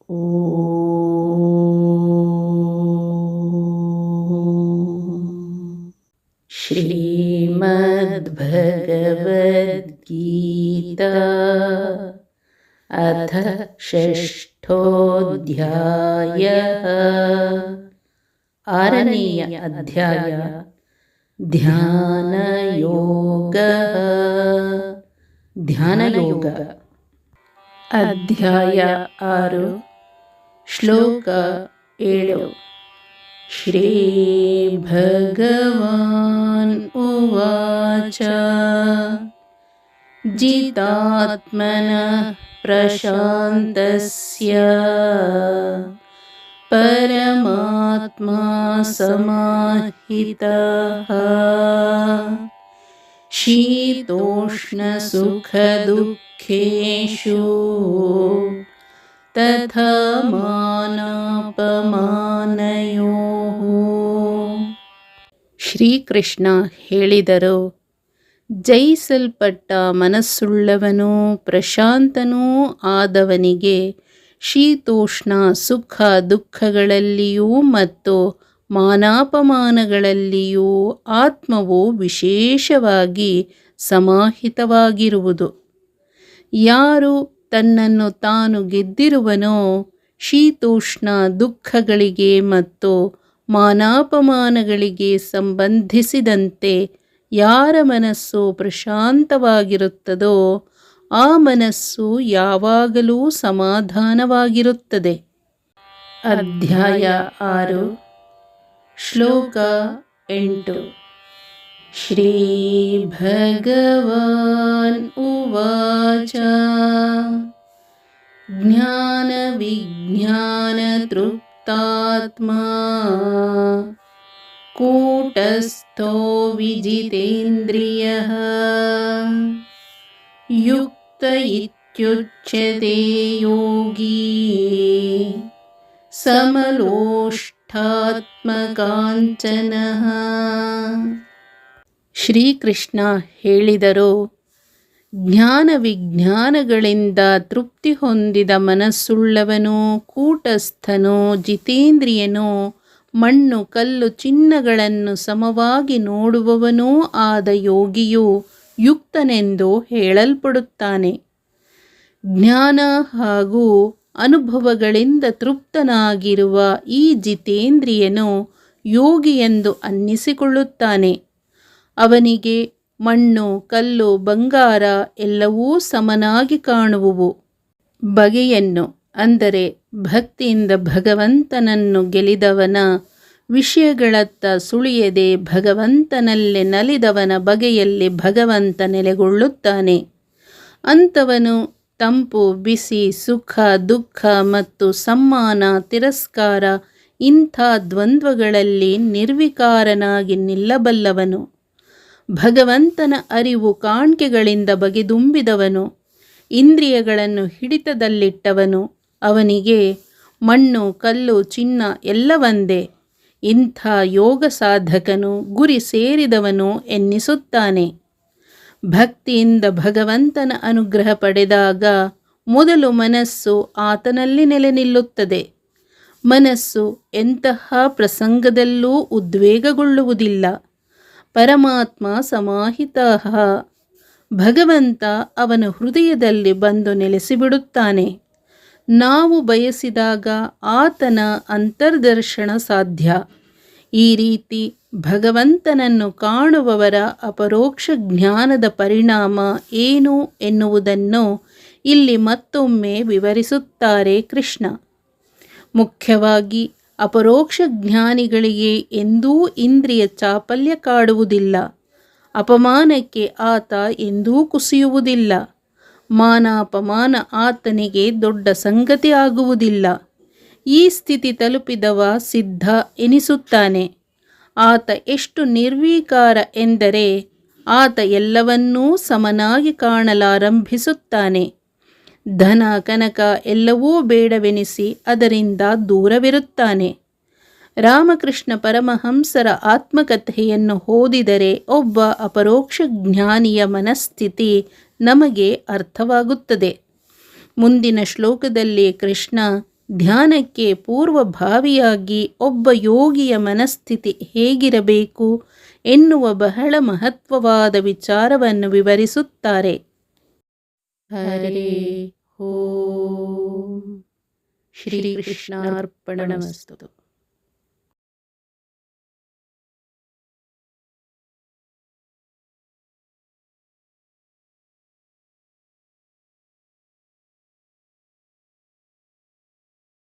श्रीमद्भगवद्गीता अथ षष्ठोऽध्यायः। आरनेय अध्याय ध्यानयोगः। ಧ್ಯಾನಯೋಗ ಅಧ್ಯಾಯ 6 ಶ್ಲೋಕ 7. ಶ್ರೀ ಭಗವಾನ್ ಉವಾಚ ಜಿತಾತ್ಮನಃ ಪ್ರಶಾಂತಸ್ಯ ಪರಮಾತ್ಮಾ ಸಮಾಹಿತಃ ಶೀತೋಷ್ಣಸುಖದುಃಖೇಷು ತಥಾ ಮಾನಾಪಮಾನಯೋಃ. ಶ್ರೀಕೃಷ್ಣ ಹೇಳಿದರು, ಜಯಿಸಲ್ಪಟ್ಟ ಮನಸ್ಸುಳ್ಳವನೂ ಪ್ರಶಾಂತನೂ ಆದವನಿಗೆ ಶೀತೋಷ್ಣ ಸುಖ ದುಃಖಗಳಲ್ಲಿಯೂ ಮತ್ತು ಮಾನಾಪಮಾನಗಳಲ್ಲಿಯೂ ಆತ್ಮವು ವಿಶೇಷವಾಗಿ ಸಮಾಹಿತವಾಗಿರುವುದು. ಯಾರು ತನ್ನನ್ನು ತಾನು ಗೆದ್ದಿರುವನೋ ಶೀತೋಷ್ಣ ದುಃಖಗಳಿಗೆ ಮತ್ತು ಮಾನಾಪಮಾನಗಳಿಗೆ ಸಂಬಂಧಿಸಿದಂತೆ ಯಾರ ಮನಸ್ಸು ಪ್ರಶಾಂತವಾಗಿರುತ್ತದೋ ಆ ಮನಸ್ಸು ಯಾವಾಗಲೂ ಸಮಾಧಾನವಾಗಿರುತ್ತದೆ. ಅಧ್ಯಾಯ 6 ಶ್ಲೋಕ 8. ಶ್ರೀ ಭಗವಾನ್ ಉವಾಚ ಜ್ಞಾನ ವಿಜ್ಞಾನ ತೃಪ್ತಾತ್ಮಾ ಕೂಟಸ್ಥೋ ವಿಜಿತೇಂದ್ರಿಯಃ ಯುಕ್ತ ಇತ್ಯುಚ್ಯತೆ ಯೋಗಿ ಸಮಲೋಷ್ಠಾತ್ಮಕಾಂಚನಃ. ಶ್ರೀಕೃಷ್ಣ ಹೇಳಿದರು, ಜ್ಞಾನ ವಿಜ್ಞಾನಗಳಿಂದ ತೃಪ್ತಿ ಹೊಂದಿದ ಮನಸ್ಸುಳ್ಳವನು, ಕೂಟಸ್ಥನು, ಜಿತೇಂದ್ರಿಯನು, ಮಣ್ಣು ಕಲ್ಲು ಚಿನ್ನಗಳನ್ನು ಸಮವಾಗಿ ನೋಡುವವನೂ ಆದ ಯೋಗಿಯು ಯುಕ್ತನೆಂದು ಹೇಳಲ್ಪಡುತ್ತಾನೆ. ಜ್ಞಾನ ಹಾಗೂ ಅನುಭವಗಳಿಂದ ತೃಪ್ತನಾಗಿರುವ ಈ ಜಿತೇಂದ್ರಿಯನು ಯೋಗಿಯೆಂದು ಅನ್ನಿಸಿಕೊಳ್ಳುತ್ತಾನೆ. ಅವನಿಗೆ ಮಣ್ಣು ಕಲ್ಲು ಬಂಗಾರ ಎಲ್ಲವೂ ಸಮನಾಗಿ ಕಾಣುವುವು. ಬಗೆಯನ್ನು ಅಂದರೆ ಭಕ್ತಿಯಿಂದ ಭಗವಂತನನ್ನು ಗೆಲಿದವನ ವಿಷಯಗಳತ್ತ ಸುಳಿಯದೆ ಭಗವಂತನಲ್ಲೇ ನಲಿದವನ ಬಗೆಯಲ್ಲಿ ಭಗವಂತ ನೆಲೆಗೊಳ್ಳುತ್ತಾನೆ. ಅಂಥವನು ತಂಪು ಬಿಸಿ ಸುಖ ದುಃಖ ಮತ್ತು ಸಮ್ಮಾನ ತಿರಸ್ಕಾರ ಇಂಥ ದ್ವಂದ್ವಗಳಲ್ಲಿ ನಿರ್ವಿಕಾರನಾಗಿ ನಿಲ್ಲಬಲ್ಲವನು. ಭಗವಂತನ ಅರಿವು ಕಾಣ್ಕೆಗಳಿಂದ ಬಗೆದುಂಬಿದವನು, ಇಂದ್ರಿಯಗಳನ್ನು ಹಿಡಿತದಲ್ಲಿಟ್ಟವನು. ಅವನಿಗೆ ಮಣ್ಣು ಕಲ್ಲು ಚಿನ್ನ ಎಲ್ಲ ಒಂದೇ. ಇಂಥ ಯೋಗ ಸಾಧಕನು ಗುರಿ ಸೇರಿದವನು ಎನ್ನಿಸುತ್ತಾನೆ. ಭಕ್ತಿಯಿಂದ ಭಗವಂತನ ಅನುಗ್ರಹ ಪಡೆದಾಗ ಮೊದಲು ಮನಸ್ಸು ಆತನಲ್ಲಿ ನೆಲೆ ನಿಲ್ಲುತ್ತದೆ. ಮನಸ್ಸು ಎಂತಹ ಪ್ರಸಂಗದಲ್ಲೂ ಉದ್ವೇಗಗೊಳ್ಳುವುದಿಲ್ಲ. ಪರಮಾತ್ಮ ಸಮಾಹಿತಃ. ಭಗವಂತ ಅವನ ಹೃದಯದಲ್ಲಿ ಬಂದು ನೆಲೆಸಿಬಿಡುತ್ತಾನೆ. ನಾವು ಬಯಸಿದಾಗ ಆತನ ಅಂತರ್ದರ್ಶನ ಸಾಧ್ಯ. ಈ ರೀತಿ ಭಗವಂತನನ್ನು ಕಾಣುವವರ ಅಪರೋಕ್ಷ ಜ್ಞಾನದ ಪರಿಣಾಮ ಏನು ಎನ್ನುವುದನ್ನು ಇಲ್ಲಿ ಮತ್ತೊಮ್ಮೆ ವಿವರಿಸುತ್ತಾರೆ ಕೃಷ್ಣ. ಮುಖ್ಯವಾಗಿ ಅಪರೋಕ್ಷ ಜ್ಞಾನಿಗಳಿಗೆ ಎಂದೂ ಇಂದ್ರಿಯ ಚಾಪಲ್ಯ ಕಾಡುವುದಿಲ್ಲ. ಅಪಮಾನಕ್ಕೆ ಆತ ಎಂದೂ ಕುಸಿಯುವುದಿಲ್ಲ. ಮಾನಾಪಮಾನ ಆತನಿಗೆ ದೊಡ್ಡ ಸಂಗತಿ ಆಗುವುದಿಲ್ಲ. ಈ ಸ್ಥಿತಿ ತಲುಪಿದವ ಸಿದ್ಧ ಎನಿಸುತ್ತಾನೆ. ಆತ ಎಷ್ಟು ನಿರ್ವಿಕಾರ ಎಂದರೆ ಆತ ಎಲ್ಲವನ್ನೂ ಸಮನಾಗಿ ಕಾಣಲಾರಂಭಿಸುತ್ತಾನೆ. ಧನ ಕನಕ ಎಲ್ಲವೂ ಬೇಡವೆನಿಸಿ ಅದರಿಂದ ದೂರವಿರುತ್ತಾನೆ. ರಾಮಕೃಷ್ಣ ಪರಮಹಂಸರ ಆತ್ಮಕಥೆಯನ್ನು ಓದಿದರೆ ಒಬ್ಬ ಅಪರೋಕ್ಷ ಜ್ಞಾನಿಯ ಮನಸ್ಥಿತಿ ನಮಗೆ ಅರ್ಥವಾಗುತ್ತದೆ. ಮುಂದಿನ ಶ್ಲೋಕದಲ್ಲಿ ಕೃಷ್ಣ ಧ್ಯಾನಕ್ಕೆ ಪೂರ್ವಭಾವಿಯಾಗಿ ಒಬ್ಬ ಯೋಗಿಯ ಮನಸ್ಥಿತಿ ಹೇಗಿರಬೇಕು ಎನ್ನುವ ಬಹಳ ಮಹತ್ವವಾದ ವಿಚಾರವನ್ನು ವಿವರಿಸುತ್ತಾರೆ. ಹರೇ ಓಂ ಶ್ರೀಕೃಷ್ಣಾರ್ಪಣಮಸ್ತು.